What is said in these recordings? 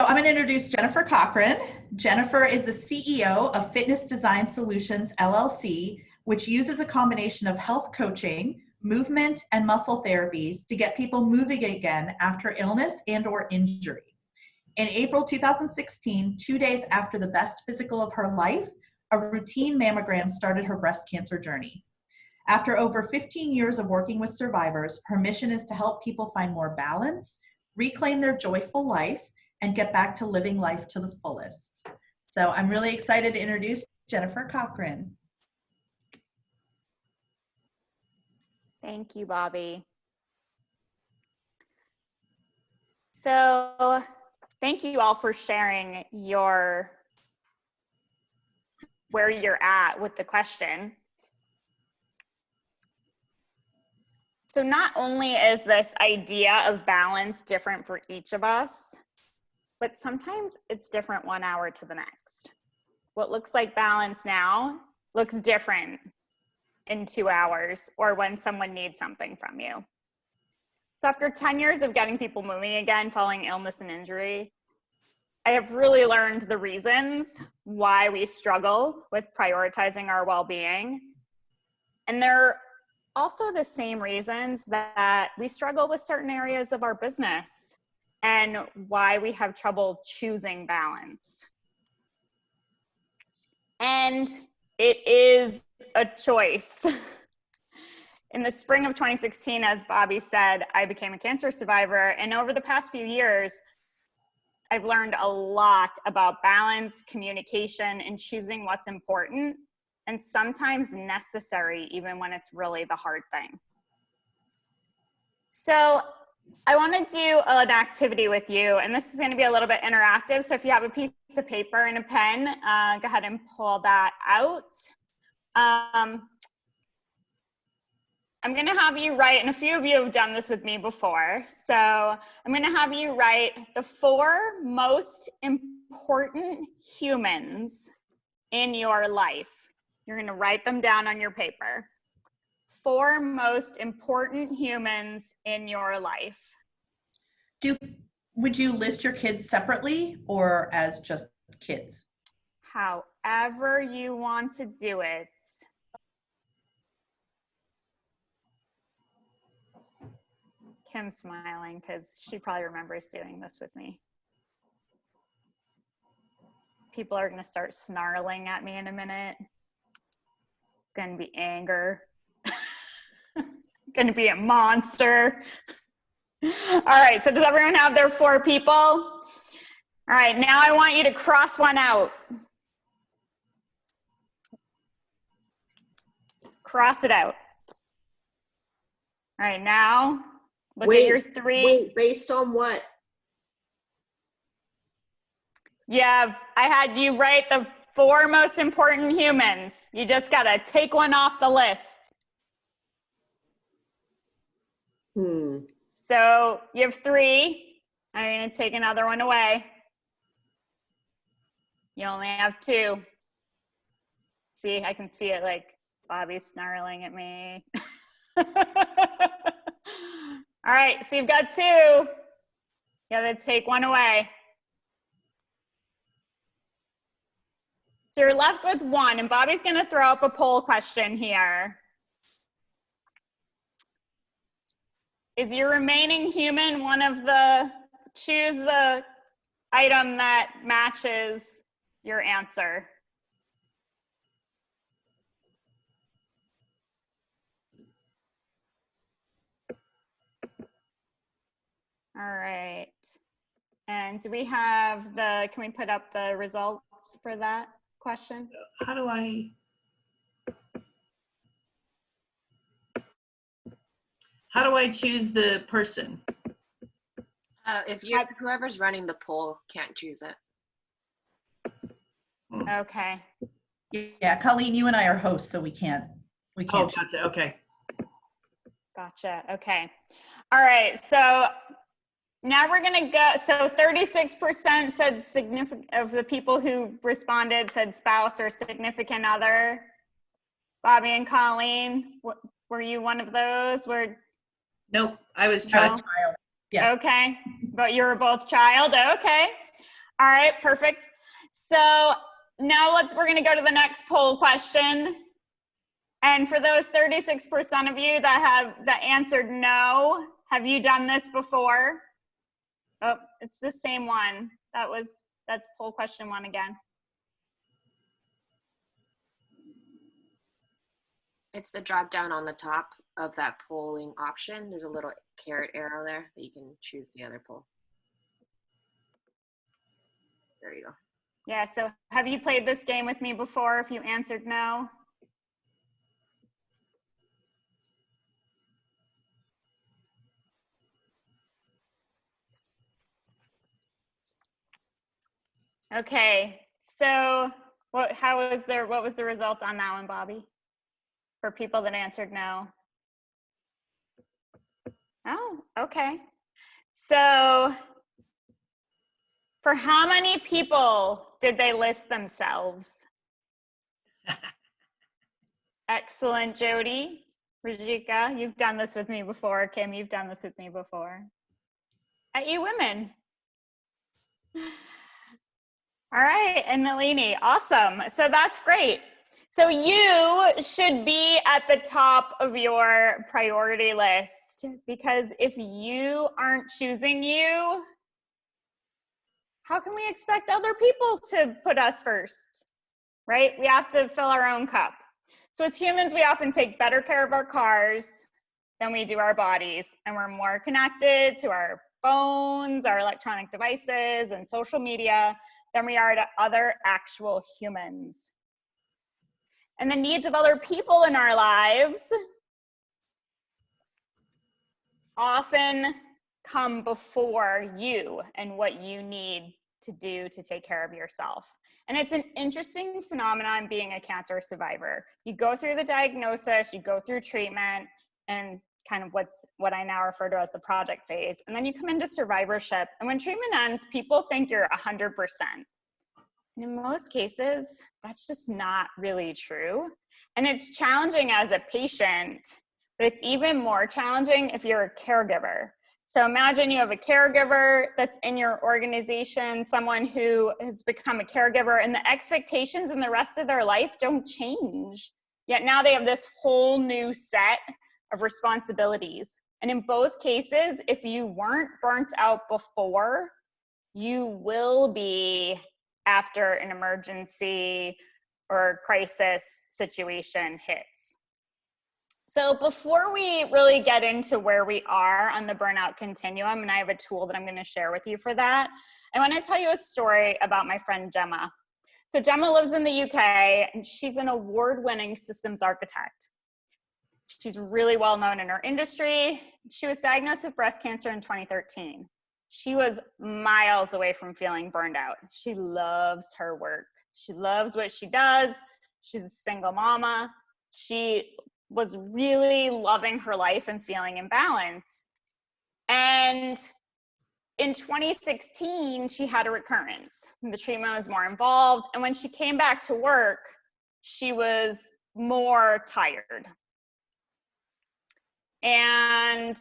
I'm going to introduce Jennifer Cochran. Jennifer is the CEO of Fitness Design Solutions, LLC, which uses a combination of health coaching, movement, and muscle therapies to get people moving again after illness and/or injury. In April 2016, 2 days after the best physical of her life, a routine mammogram started her breast cancer journey. After over 15 years of working with survivors, her mission is to help people find more balance, reclaim their joyful life, and get back to living life to the fullest. So I'm really excited to introduce Jennifer Cochran. Thank you, Bobby. So thank you all for sharing where you're at with the question. So not only is this idea of balance different for each of us, but sometimes it's different 1 hour to the next. What looks like balance now looks different in 2 hours or when someone needs something from you. So after 10 years of getting people moving again following illness and injury, I have really learned the reasons why we struggle with prioritizing our well-being. And they're also the same reasons that we struggle with certain areas of our business and why we have trouble choosing balance. And it is a choice. In the spring of 2016, as Bobby said, I became a cancer survivor. And over the past few years, I've learned a lot about balance, communication, and choosing what's important, and sometimes necessary, even when it's really the hard thing. So I want to do an activity with you, and this is going to be a little bit interactive. So if you have a piece of paper and a pen, go ahead and pull that out. I'm going to have you write, and a few of you have done this with me before. So I'm going to have you write the 4 most important humans in your life. You're going to write them down on your paper. 4 most important humans in your life. Would you list your kids separately or as just kids? However you want to do it. Kim's smiling because she probably remembers doing this with me. People are going to start snarling at me in a minute. Going to be anger. Going to be a monster. All right, so does everyone have their 4 people? All right, now I want you to cross one out. Cross it out. All right, now look at your 3. Wait, based on what? Yeah, I had you write the 4 most important humans. You just got to take one off the list. So you have 3. I'm going to take another one away. You only have 2. See, I can see it like Bobby's snarling at me. All right, so you've got 2. You got to take one away. So you're left with 1, and Bobby's going to throw up a poll question here. Is your remaining human choose the item that matches your answer? All right. And do we have can we put up the results for that question? How do I choose the person? Whoever's running the poll can't choose it. Okay. Yeah, Colleen, you and I are hosts, so we can't. Oh, gotcha. Okay. Gotcha. Okay. All right. So now we're going to go. So 36% said of the people who responded said spouse or significant other. Bobby and Colleen, were you one of those? Nope. I was child. Yeah. Okay. But you were both child. Okay. All right, perfect. So now we're going to go to the next poll question. And for those 36% of you that answered no, have you done this before? Oh, it's the same one. That's poll question 1 again. It's the drop down on the top of that polling option. There's a little caret arrow there that you can choose the other poll. There you go. Yeah, so have you played this game with me before if you answered no? Okay, so what was the result on that one, Bobby? For people that answered no? Oh, okay. So for how many people did they list themselves? Excellent, Jody. Rajika, you've done this with me before. Kim, you've done this with me before. At you women. All right, and Nalini, awesome. So that's great. So you should be at the top of your priority list, because if you aren't choosing you, how can we expect other people to put us first, right? We have to fill our own cup. So as humans, we often take better care of our cars than we do our bodies, and we're more connected to our phones, our electronic devices, and social media than we are to other actual humans. And the needs of other people in our lives often come before you and what you need to do to take care of yourself. And it's an interesting phenomenon being a cancer survivor. You go through the diagnosis, you go through treatment, and kind of what I now refer to as the project phase. And then you come into survivorship. And when treatment ends, people think you're 100%. And in most cases, that's just not really true. And it's challenging as a patient, but it's even more challenging if you're a caregiver. So imagine you have a caregiver that's in your organization, someone who has become a caregiver, and the expectations in the rest of their life don't change. Yet now they have this whole new set of responsibilities. And in both cases, if you weren't burnt out before, you will be after an emergency or crisis situation hits. So before we really get into where we are on the burnout continuum, and I have a tool that I'm going to share with you for that, I want to tell you a story about my friend Gemma. So Gemma lives in the UK, and she's an award-winning systems architect. She's really well known in her industry. She was diagnosed with breast cancer in 2013. She was miles away from feeling burned out. She loves her work. She loves what she does. She's a single mama. She was really loving her life and feeling in balance. And in 2016, she had a recurrence. The treatment was more involved. And when she came back to work, she was more tired. And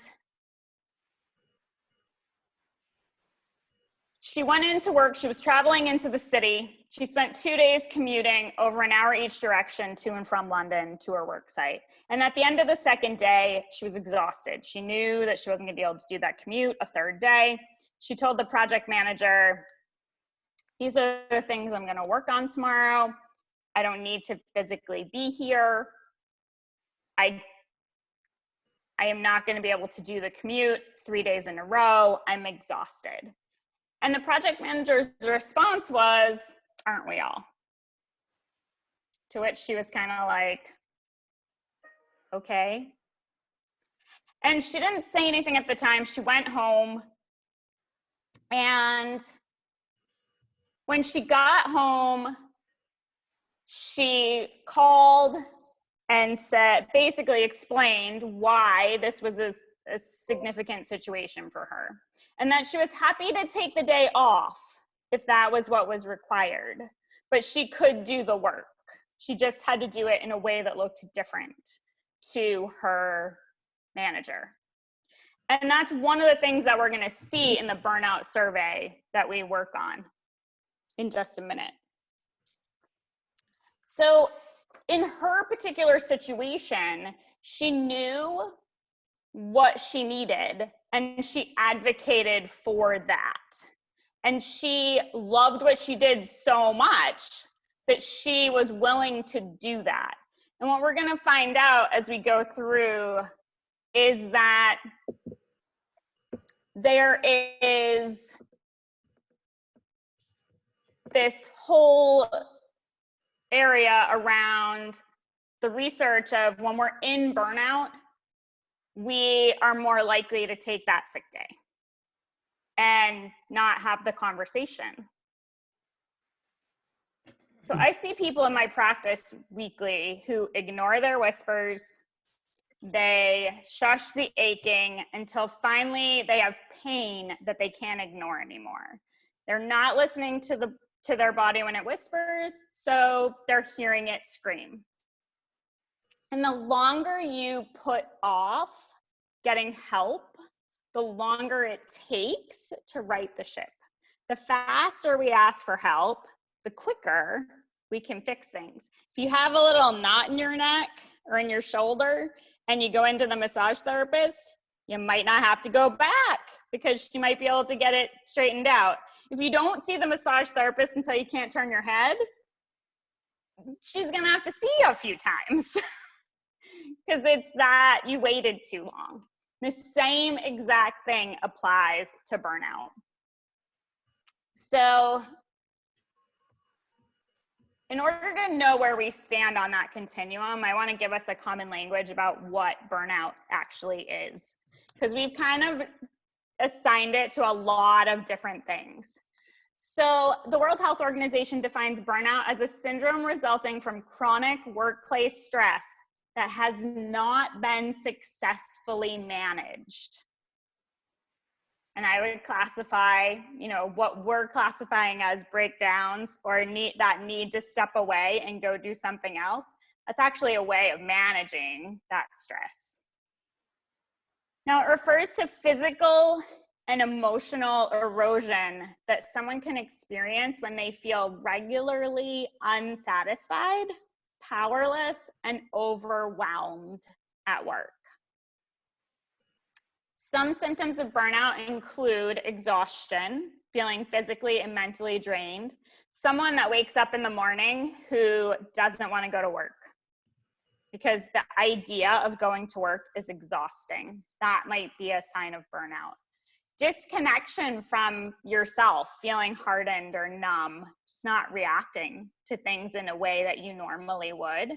she went into work. She was traveling into the city. She spent 2 days commuting over an hour each direction to and from London to her work site. And at the end of the second day, she was exhausted. She knew that she wasn't going to be able to do that commute a third day. She told the project manager, these are the things I'm going to work on tomorrow. I don't need to physically be here. I am not going to be able to do the commute 3 days in a row. I'm exhausted. And the project manager's response was, aren't we all? To which she was kind of like, okay. And she didn't say anything at the time. She went home. And when she got home, she called and basically explained why this was a significant situation for her. And that she was happy to take the day off if that was what was required. But she could do the work. She just had to do it in a way that looked different to her manager. And that's one of the things that we're going to see in the burnout survey that we work on. in just a minute. So in her particular situation, she knew what she needed and she advocated for that. And she loved what she did so much that she was willing to do that. And what we're going to find out as we go through is that there is this whole area around the research of when we're in burnout, we are more likely to take that sick day and not have the conversation. So I see people in my practice weekly who ignore their whispers. They shush the aching until finally they have pain that they can't ignore anymore. They're not listening to their body when it whispers, so they're hearing it scream. And the longer you put off getting help, the longer it takes to right the ship. The faster we ask for help, the quicker we can fix things. If you have a little knot in your neck or in your shoulder and you go into the massage therapist, you might not have to go back because she might be able to get it straightened out. If you don't see the massage therapist until you can't turn your head, she's gonna have to see you a few times because it's that you waited too long. The same exact thing applies to burnout. So in order to know where we stand on that continuum, I want to give us a common language about what burnout actually is, because we've kind of assigned it to a lot of different things. So the World Health Organization defines burnout as a syndrome resulting from chronic workplace stress that has not been successfully managed. And I would classify, what we're classifying as breakdowns or that need to step away and go do something else. That's actually a way of managing that stress. Now, it refers to physical and emotional erosion that someone can experience when they feel regularly unsatisfied, powerless, and overwhelmed at work. Some symptoms of burnout include exhaustion, feeling physically and mentally drained, someone that wakes up in the morning who doesn't want to go to work because the idea of going to work is exhausting. That might be a sign of burnout. Disconnection from yourself, feeling hardened or numb, just not reacting to things in a way that you normally would,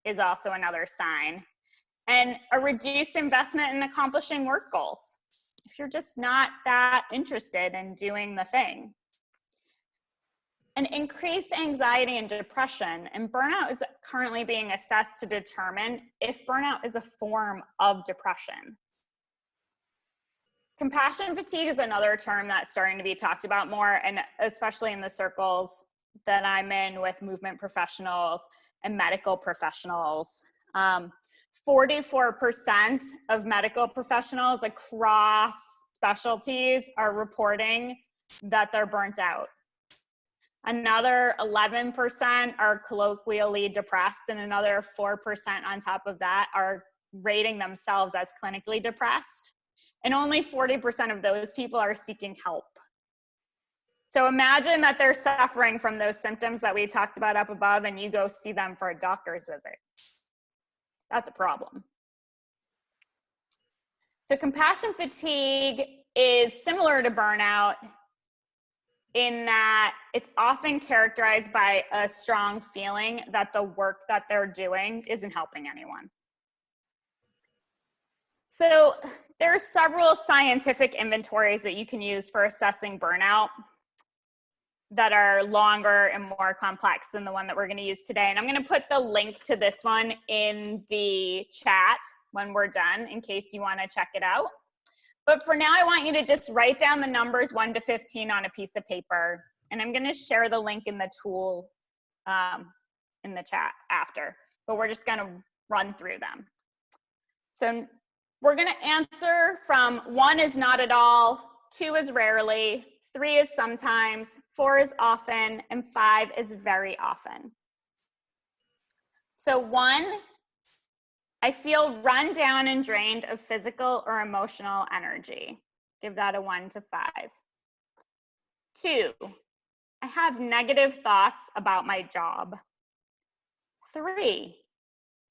is also another sign. And a reduced investment in accomplishing work goals, if you're just not that interested in doing the thing. An increased anxiety and depression, and burnout is currently being assessed to determine if burnout is a form of depression. Compassion fatigue is another term that's starting to be talked about more, and especially in the circles that I'm in with movement professionals and medical professionals. 44% of medical professionals across specialties are reporting that they're burnt out. Another 11% are colloquially depressed, and another 4% on top of that are rating themselves as clinically depressed. And only 40% of those people are seeking help. So imagine that they're suffering from those symptoms that we talked about up above, and you go see them for a doctor's visit. That's a problem. So compassion fatigue is similar to burnout in that it's often characterized by a strong feeling that the work that they're doing isn't helping anyone. So there are several scientific inventories that you can use for assessing burnout that are longer and more complex than the one that we're going to use today. And I'm going to put the link to this one in the chat when we're done in case you want to check it out. But for now, I want you to just write down the numbers 1 to 15 on a piece of paper. And I'm going to share the link in the tool in the chat after. But we're just going to run through them. So we're going to answer from 1 is not at all, 2 is rarely, 3 is sometimes, 4 is often, and 5 is very often. So 1, I feel run down and drained of physical or emotional energy. Give that a 1 to 5. 2, I have negative thoughts about my job. 3,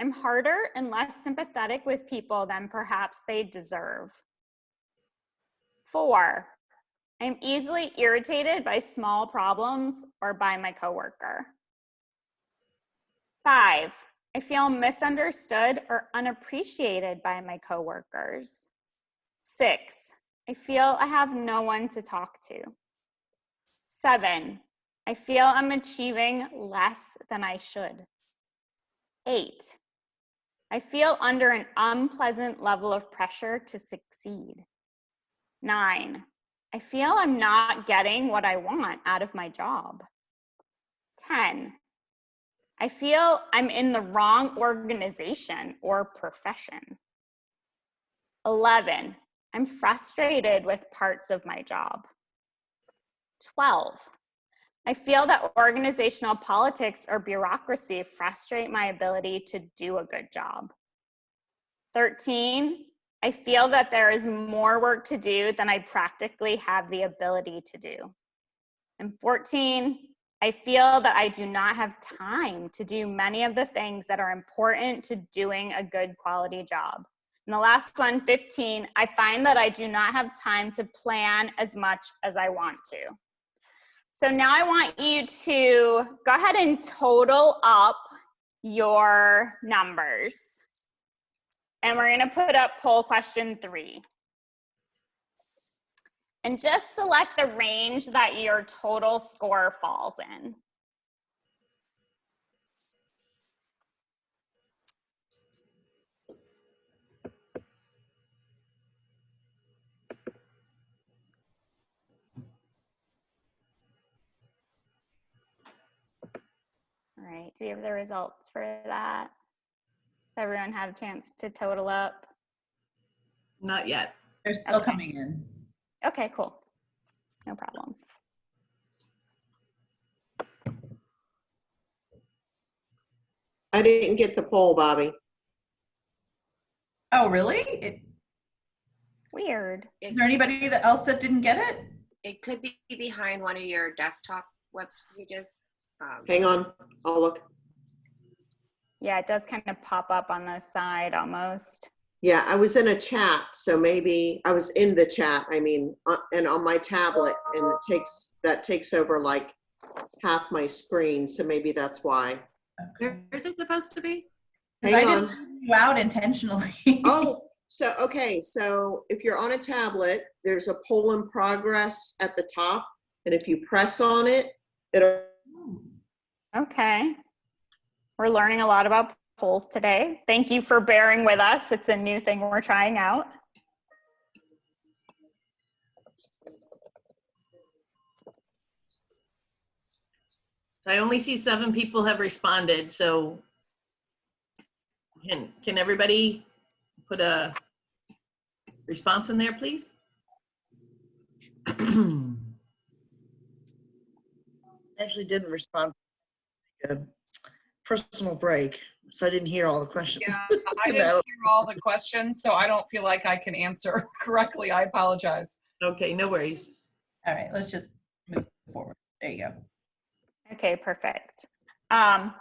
I'm harder and less sympathetic with people than perhaps they deserve. 4, I'm easily irritated by small problems or by my coworker. 5, I feel misunderstood or unappreciated by my coworkers. 6, I feel I have no one to talk to. 7, I feel I'm achieving less than I should. 8, I feel under an unpleasant level of pressure to succeed. 9, I feel I'm not getting what I want out of my job. 10, I feel I'm in the wrong organization or profession. 11, I'm frustrated with parts of my job. 12, I feel that organizational politics or bureaucracy frustrate my ability to do a good job. 13, I feel that there is more work to do than I practically have the ability to do. And 14, I feel that I do not have time to do many of the things that are important to doing a good quality job. And the last one, 15, I find that I do not have time to plan as much as I want to. So now I want you to go ahead and total up your numbers. And we're gonna put up poll question 3. And just select the range that your total score falls in. All right, do you have the results for that? Does everyone have a chance to total up? Not yet. They're still Okay. coming in. Okay, cool. No problem. I didn't get the poll, Bobby. Oh, really? Weird. Is there anybody else that didn't get it? It could be behind one of your desktop web pages. Hang on, I'll look. Yeah, it does kind of pop up on the side almost. Yeah, I was in a chat, so maybe I was in the chat, I mean, and on my tablet, and that takes over like half my screen, so maybe that's why. Okay. Where's it supposed to be? 'Cause Hang I on. didn't leave you out intentionally. Oh, so, okay, so if you're on a tablet, there's a poll in progress at the top, and if you press on it, it'll, Okay. We're learning a lot about polls today. Thank you for bearing with us. It's a new thing we're trying out. I only see 7 people have responded, so can everybody put a response in there, please? Actually didn't respond to a personal break, so I didn't hear all the questions. Yeah, I didn't hear all the questions, so I don't feel like I can answer correctly. I apologize. Okay, no worries. All right, let's just move forward. There you go. Okay, perfect. So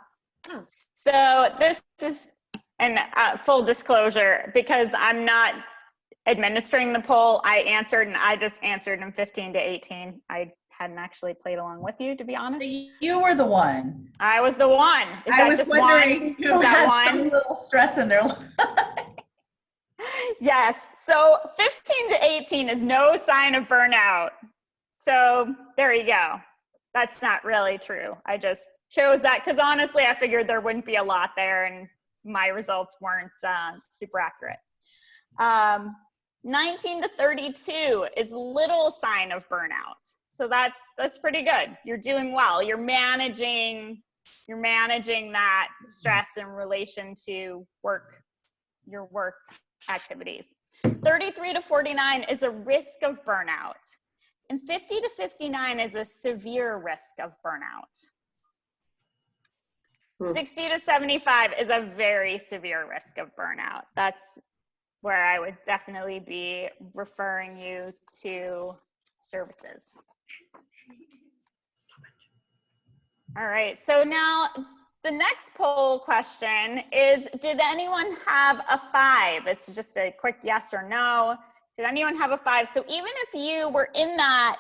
this is, and full disclosure, because I'm not administering the poll, I answered, and I just answered in 15 to 18. I hadn't actually played along with you, to be honest. You were the one. I was the one. Is I that was just wondering one? who Is that had some one? little stress in their life. Yes. So 15 to 18 is no sign of burnout. So there you go. That's not really true. I just chose that because honestly, I figured there wouldn't be a lot there and my results weren't super accurate. 19 to 32 is little sign of burnout. So that's pretty good. You're doing well. You're managing that stress in relation to your work activities. 33 to 49 is a risk of burnout. And 50 to 59 is a severe risk of burnout. 60 to 75 is a very severe risk of burnout. That's where I would definitely be referring you to services. All right, so now the next poll question is, did anyone have a 5? It's just a quick yes or no. Did anyone have a 5? So even if you were in that,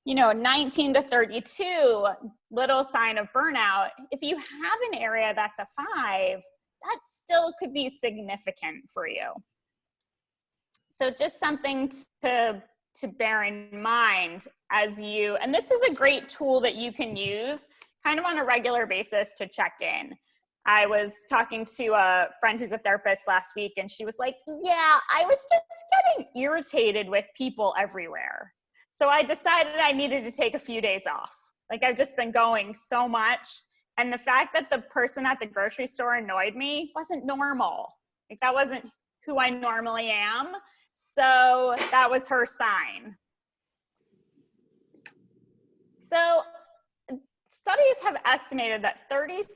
19 to 32 little sign of burnout, if you have an area that's a 5, that still could be significant for you. So just something to bear in mind as you, and this is a great tool that you can use kind of on a regular basis to check in. I was talking to a friend who's a therapist last week, and she was like, yeah, I was just getting irritated with people everywhere. So I decided I needed to take a few days off. Like, I've just been going so much. And the fact that the person at the grocery store annoyed me wasn't normal. Like, that wasn't who I normally am. So that was her sign. So studies have estimated that 36%,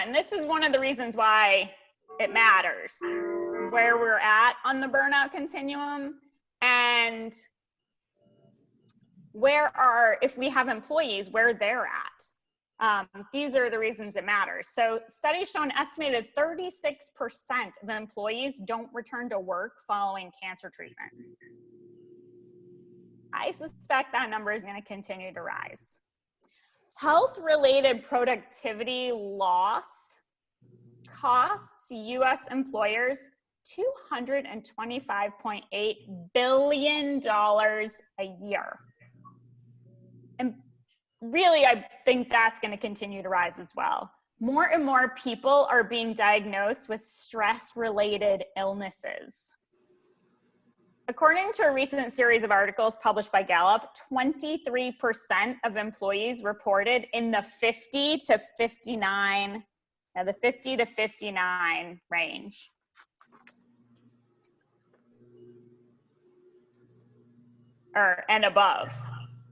and this is one of the reasons why it matters, where we're at on the burnout continuum, and if we have employees, where they're at. These are the reasons it matters. So studies show an estimated 36% of employees don't return to work following cancer treatment. I suspect that number is going to continue to rise. Health-related productivity loss costs U.S. employers $225.8 billion a year. And really, I think that's going to continue to rise as well. More and more people are being diagnosed with stress-related illnesses. According to a recent series of articles published by Gallup, 23% of employees reported in the 50 to 59 range. And above.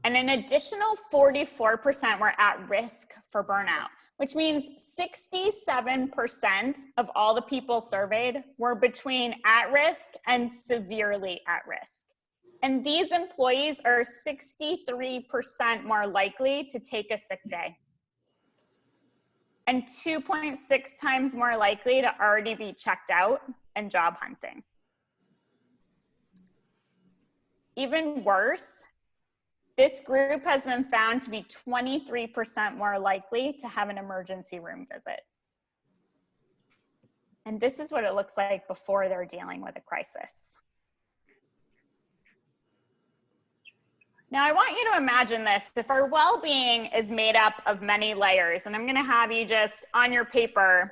And an additional 44% were at risk for burnout, which means 67% of all the people surveyed were between at risk and severely at risk. And these employees are 63% more likely to take a sick day and 2.6 times more likely to already be checked out and job hunting. Even worse, this group has been found to be 23% more likely to have an emergency room visit. And this is what it looks like before they're dealing with a crisis. Now, I want you to imagine this. If our well-being is made up of many layers, and I'm going to have you just, on your paper,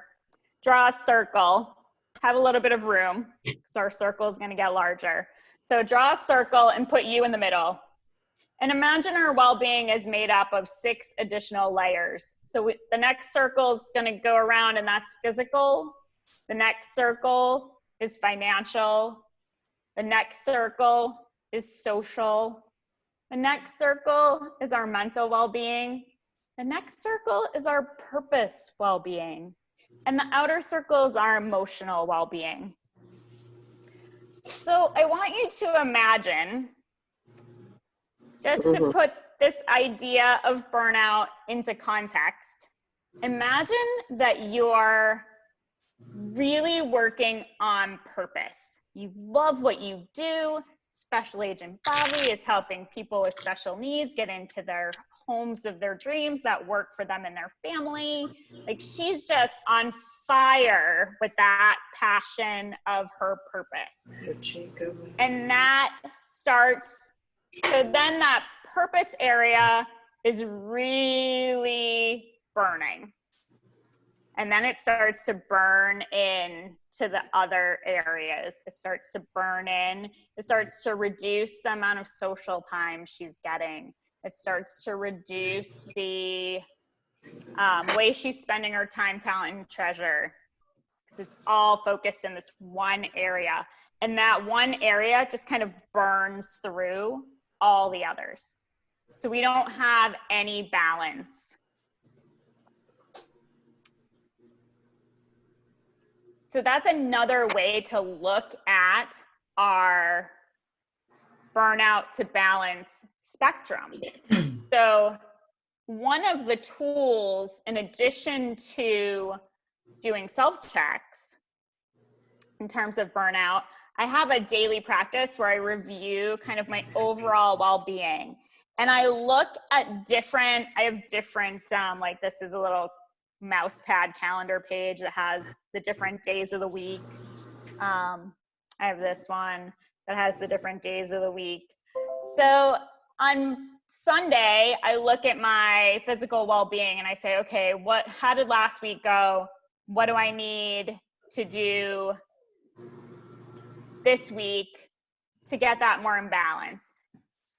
draw a circle, have a little bit of room, so our circle is going to get larger. So draw a circle and put you in the middle. And imagine our well-being is made up of 6 additional layers. So the next circle is going to go around, and that's physical. The next circle is financial. The next circle is social. The next circle is our mental well-being. The next circle is our purpose well-being. And the outer circle is our emotional well-being. So I want you to imagine, just to put this idea of burnout into context, imagine that you're really working on purpose. You love what you do. Special Agent Bobby is helping people with special needs get into their homes of their dreams that work for them and their family. Like, she's just on fire with that passion of her purpose. And that starts, so then that purpose area is really burning. And then it starts to burn in to the other areas. It starts to burn in. It starts to reduce the amount of social time she's getting. It starts to reduce the way she's spending her time, talent, and treasure. Because it's all focused in this one area. And that one area just kind of burns through all the others. So we don't have any balance. So that's another way to look at our burnout to balance spectrum. So one of the tools, in addition to doing self-checks in terms of burnout, I have a daily practice where I review kind of my overall well-being. And I look at I have different, like this is a little mouse pad calendar page that has the different days of the week. I have this one that has the different days of the week. So on Sunday, I look at my physical well-being and I say, okay, how did last week go? What do I need to do this week to get that more in balance?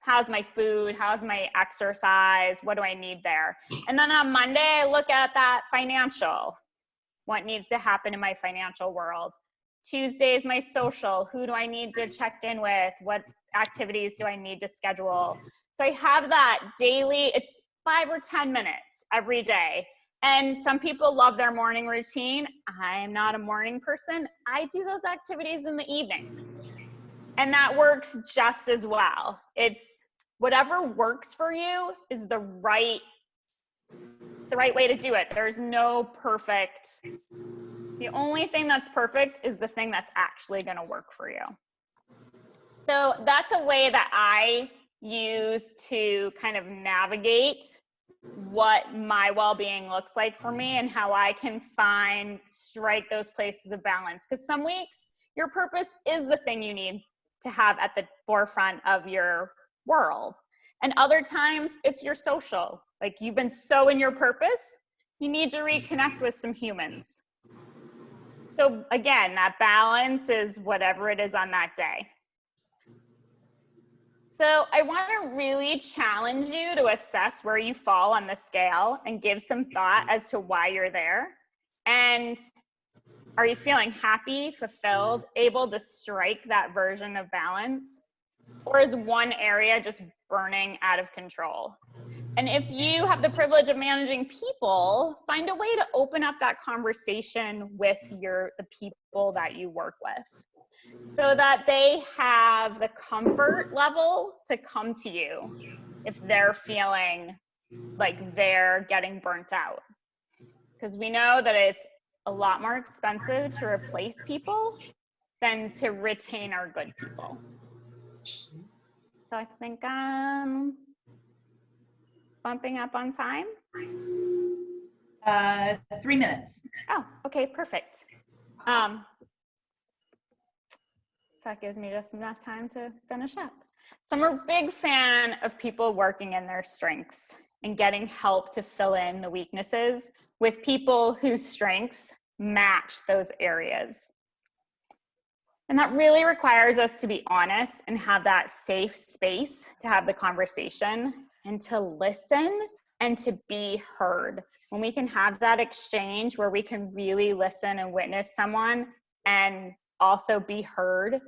How's my food? How's my exercise? What do I need there? And then on Monday, I look at that financial. What needs to happen in my financial world? Tuesday is my social. Who do I need to check in with? What activities do I need to schedule? So I have that daily, it's 5 or 10 minutes every day. And some people love their morning routine. I am not a morning person. I do those activities in the evening. And that works just as well. It's whatever works for you is the right way to do it. There's no perfect. The only thing that's perfect is the thing that's actually going to work for you. So that's a way that I use to kind of navigate what my well-being looks like for me and how I can strike those places of balance. Because some weeks your purpose is the thing you need to have at the forefront of your world. And other times it's your social. Like you've been so in your purpose, you need to reconnect with some humans. So again, that balance is whatever it is on that day. So I want to really challenge you to assess where you fall on the scale and give some thought as to why you're there. And are you feeling happy, fulfilled, able to strike that version of balance? Or is one area just burning out of control? And if you have the privilege of managing people, find a way to open up that conversation with the people that you work with so that they have the comfort level to come to you if they're feeling like they're getting burnt out. Because we know that it's a lot more expensive to replace people than to retain our good people. So I think I'm bumping up on time. 3 minutes. Oh, okay, perfect. So that gives me just enough time to finish up. So I'm a big fan of people working in their strengths and getting help to fill in the weaknesses with people whose strengths match those areas. And that really requires us to be honest and have that safe space to have the conversation and to listen and to be heard. When we can have that exchange where we can really listen and witness someone and also be heard,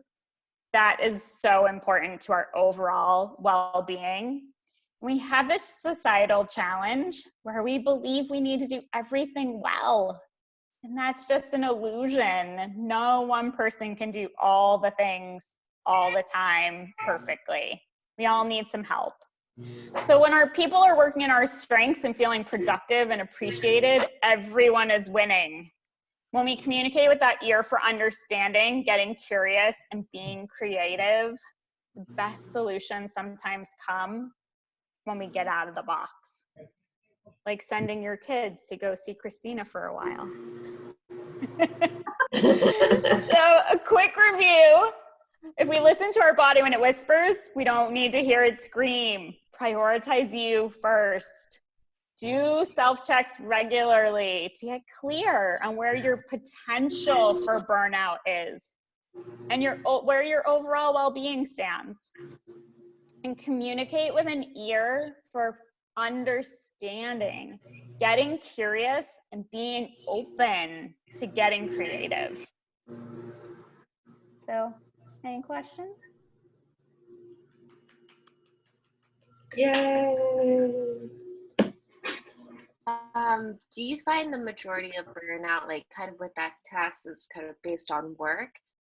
that is so important to our overall well-being. We have this societal challenge where we believe we need to do everything well. And that's just an illusion. No one person can do all the things all the time perfectly. We all need some help. So when our people are working in our strengths and feeling productive and appreciated, everyone is winning. When we communicate with that ear for understanding, getting curious, and being creative, the best solutions sometimes come when we get out of the box. Like sending your kids to go see Christina for a while. So a quick review. If we listen to our body when it whispers, we don't need to hear it scream. Prioritize you first. Do self-checks regularly to get clear on where your potential for burnout is and where your overall well-being stands. And communicate with an ear for understanding, getting curious, and being open to getting creative. So, any questions? Yay! Do you find the majority of burnout, like kind of with that task, is kind of based on work?